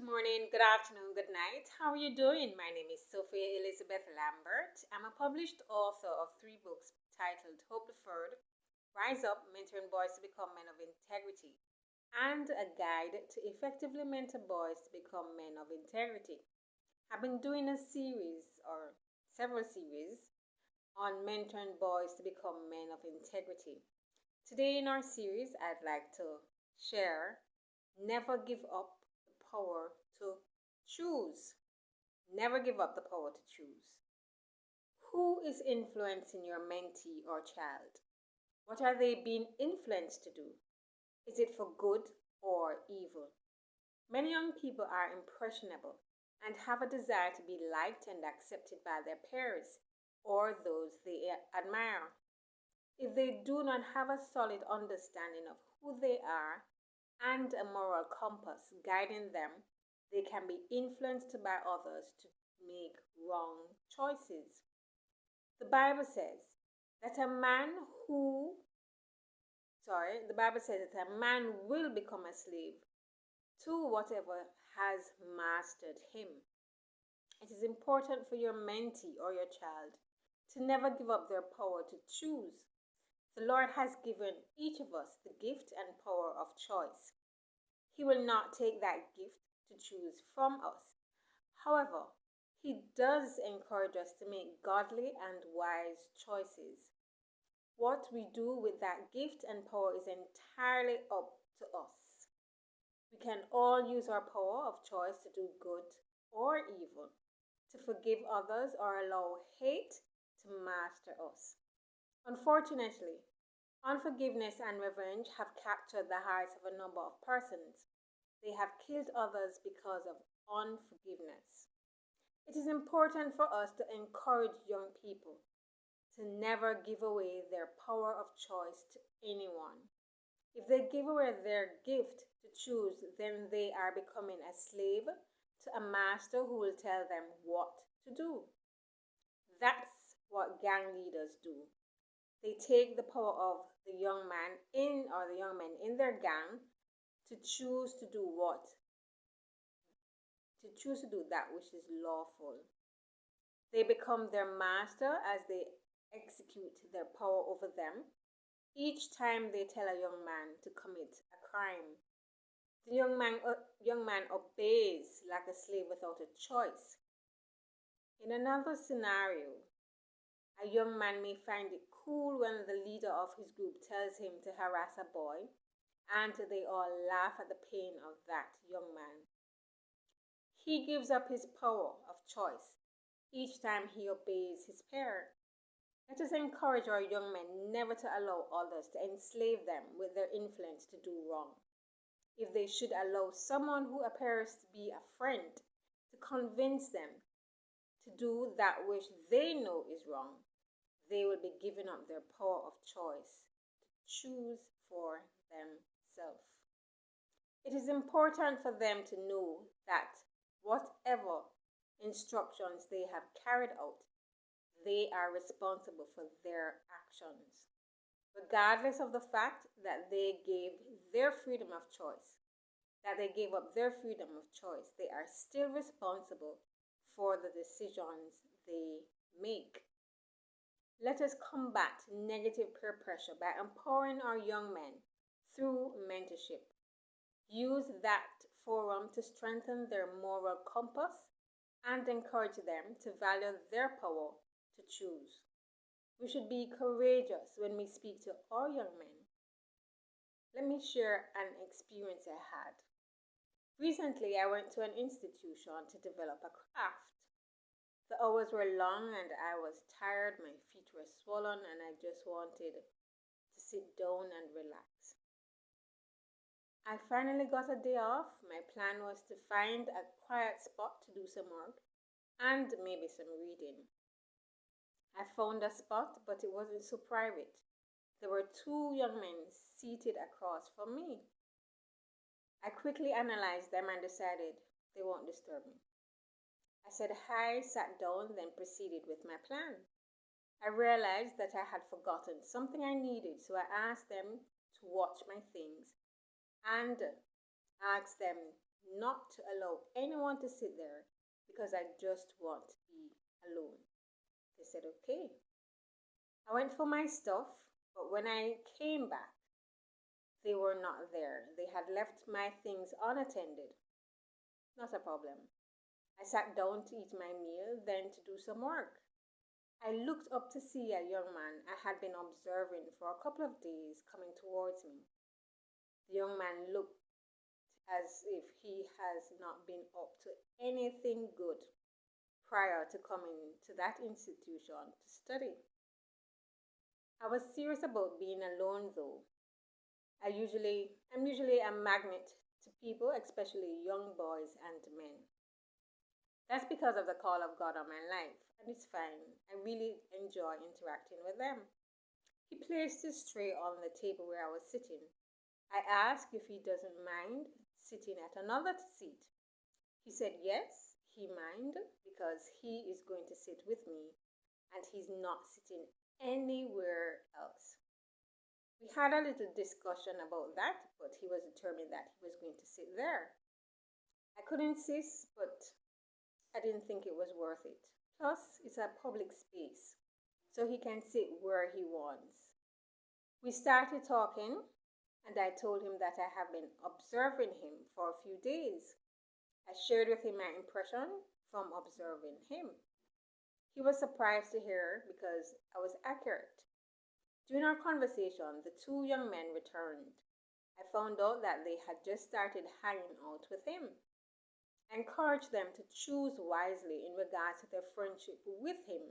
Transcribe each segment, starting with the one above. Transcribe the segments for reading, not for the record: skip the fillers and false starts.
morning, good afternoon, good night. How are you doing? My name is Sophia Elizabeth Lambert. I'm a published author of three books titled Hope Deferred, Rise Up, Mentoring Boys to Become Men of Integrity, and a guide to effectively mentor boys to become men of integrity. I've been doing a series or several series on mentoring boys to become men of integrity. Today in our series, I'd like to share Never Give Up the Power to Choose. Never give up the power to choose. Who is influencing your mentee or child? What are they being influenced to do? Is it for good or evil? Many young people are impressionable and have a desire to be liked and accepted by their peers or those they admire. If they do not have a solid understanding of who they are and a moral compass guiding them, they can be influenced by others to make wrong choices. The Bible says that a man who, the Bible says that a man will become a slave to whatever has mastered him. It is important for your mentee or your child to never give up their power to choose. The Lord has given each of us the gift and power of choice. He will not take that gift to choose from us. However, He does encourage us to make godly and wise choices. What we do with that gift and power is entirely up to us. We can all use our power of choice to do good or evil, to forgive others or allow hate to master us. Unfortunately, unforgiveness and revenge have captured the hearts of a number of persons. They have killed others because of unforgiveness. It is important for us to encourage young people to never give away their power of choice to anyone. If they give away their gift to choose, then they are becoming a slave to a master who will tell them what to do. That's what gang leaders do. They take the power of the young man in or the young men in their gang to choose to do what? To choose to do that which is lawful. They become their master as they execute their power over them each time they tell a young man to commit a crime. The young man obeys like a slave without a choice. In another scenario, a young man may find it cool when the leader of his group tells him to harass a boy, and they all laugh at the pain of that young man. He gives up his power of choice each time he obeys his parent. Let us encourage our young men never to allow others to enslave them with their influence to do wrong. If they should allow someone who appears to be a friend to convince them to do that which they know is wrong, they will be giving up their power of choice to choose for themselves. It is important for them to know that whatever instructions they have carried out, they are responsible for their actions, regardless of the fact that they gave their freedom of choice, that they gave up their freedom of choice. They are still responsible for the decisions they make. Let us combat negative peer pressure by empowering our young men through mentorship. Use that forum to strengthen their moral compass and encourage them to value their power to choose. We should be courageous when we speak to our young men. Let me share an experience I had. Recently, I went to an institution to develop a craft. The hours were long and I was tired, my feet were swollen, and I just wanted to sit down and relax. I finally got a day off. My plan was to find a quiet spot to do some work and maybe some reading. I found a spot, but it wasn't so private. There were two young men seated across from me. I quickly analyzed them and decided they won't disturb me. I said hi, sat down, then proceeded with my plan. I realized that I had forgotten something I needed, so I asked them to watch my things and asked them not to allow anyone to sit there because I just want to be alone. They said, okay. I went for my stuff, but when I came back, they were not there. They had left my things unattended. Not a problem. I sat down to eat my meal, then to do some work. I looked up to see a young man I had been observing for a couple of days coming towards me. The young man looked as if he has not been up to anything good prior to coming to that institution to study. I was serious about being alone though. I'm usually a magnet to people, especially young boys and men. That's because of the call of God on my life, and it's fine. I really enjoy interacting with them. He placed his tray on the table where I was sitting. I asked if he doesn't mind sitting at another seat. He said yes, he mind because he is going to sit with me and he's not sitting anywhere else. We had a little discussion about that, but he was determined that he was going to sit there. I could insist, but I didn't think it was worth it. Plus, it's a public space, so he can sit where he wants. We started talking, and I told him that I have been observing him for a few days. I shared with him my impression from observing him. He was surprised to hear because I was accurate. During our conversation, the two young men returned. I found out that they had just started hanging out with him. I encouraged them to choose wisely in regards to their friendship with him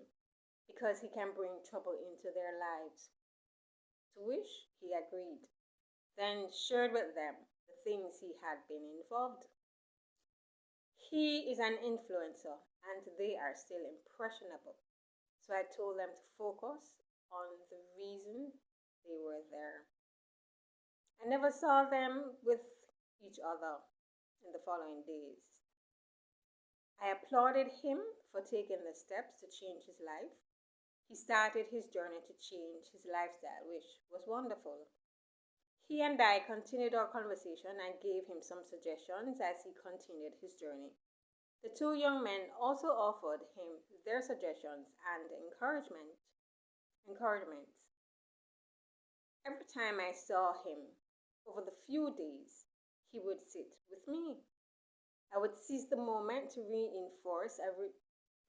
because he can bring trouble into their lives. To which he agreed, then shared with them the things he had been involved. He is an influencer and they are still impressionable. So I told them to focus on the reason they were there. I never saw them with each other in the following days. I applauded him for taking the steps to change his life. He started his journey to change his lifestyle, which was wonderful. He and I continued our conversation and gave him some suggestions as he continued his journey. The two young men also offered him their suggestions and encouragements. Every time I saw him over the few days, he would sit with me. I would seize the moment to reinforce a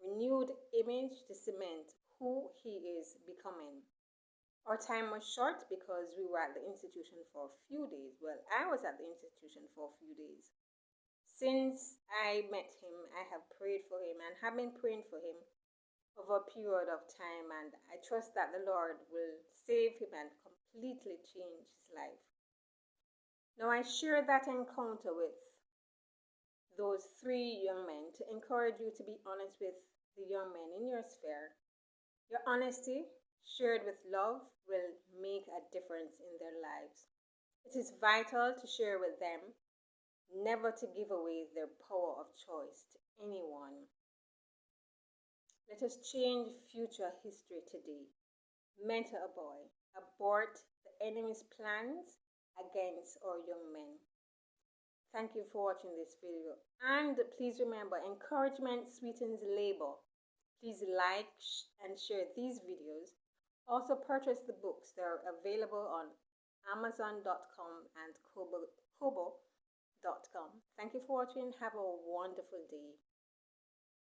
renewed image to cement who he is becoming. Our time was short because we were at the institution for a few days. Well, I was at the institution for a few days. Since I met him, I have prayed for him and have been praying for him over a period of time, and I trust that the Lord will save him and completely change his life. Now, I share that encounter with those three young men to encourage you to be honest with the young men in your sphere. Your honesty, shared with love, will make a difference in their lives. It is vital to share with them, never to give away their power of choice to anyone. Let us change future history today. Mentor a boy. Abort the enemy's plans against our young men. Thank you for watching this video. And please remember, encouragement sweetens labor. Please like and share these videos. Also purchase the books. They're available on Amazon.com and Kobo.com. Thank you for watching. Have a wonderful day.